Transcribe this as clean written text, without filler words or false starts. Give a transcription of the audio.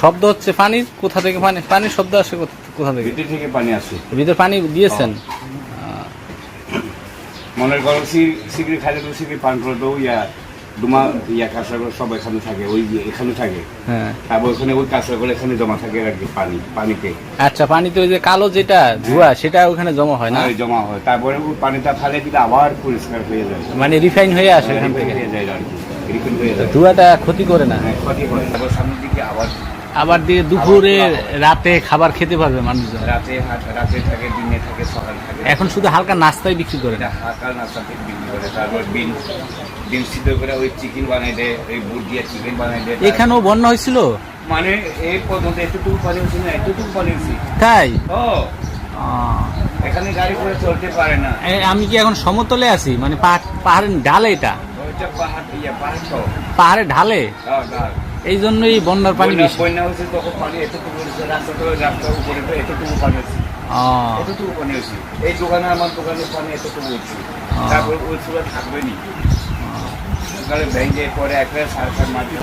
শব্দ হচ্ছে পানির, কোথা থেকে পানির শব্দ আসে, কোথা থেকে? ভিতর থেকে পানি আসে। ভিতরে পানি দিয়েছেন? মনে করো সিগড়ি খাইলে তো সিগড়ি পান করে তো কাঁচা সব এখানে থাকে, ওই এখানে থাকে। হ্যাঁ, তারপর ওখানে ওই কাঁচা করে এখানে জমা থাকে আর কি পানিতে। আচ্ছা, পানিতে ওই যে কালো যেটা ধোঁয়া সেটা ওখানে জমা হয় না? জমা হয়, তারপরে ওই পানিটা ফালে দিলে আবার পরিষ্কার হয়ে যায়, মানে রিফাইন হয়ে আসে এখান থেকে? হয়ে যায় আর কি, রিফাইন হয়ে যায়। ধোঁয়াটা ক্ষতি করে না? ক্ষতি করে। তারপর সামনের দিকে আবার দিয়ে দুপুরে রাতে খাবার খেতে পারবে মানুষজন? রাতে থাকে, দিনে থাকে, সকালে থাকে। এখন শুধু হালকা নাস্তাই বিক্রি করে না? হালকা নাস্তা থেকে বিক্রি করে। তারপর ডিম সিদ্ধ করে ওই চিকেন বানাই দেয়, ওই বুট দিয়ে চিকেন বানাই দেয়। এখানেও বন্যা হয়েছিল? মানে এই পর্যন্ত এতটুকু পানি হচ্ছে না, এতটুকু পানি হচ্ছে। তাই? ও, এখানে গাড়ি করে চলতে পারে না। আমি কি এখন সমতলে আছি, মানে পাহাড়ের ঢালে? এটা ওইটা পাহাড়ের ঢালে, এই জন্যই বন্যার পানি বেশি। বন্যা হচ্ছে তখন পানি এতটুকু হচ্ছে, রাস্তার উপরে তো এতটুকু পানি হচ্ছে, এতটুকু পানি হচ্ছে। এই দোকানে, আমার দোকানের পানি এতটুকু হচ্ছে, তারপর ওই চূড়া থাকবে নি, সকালে ভেঙে পরে একটা সার মাটি।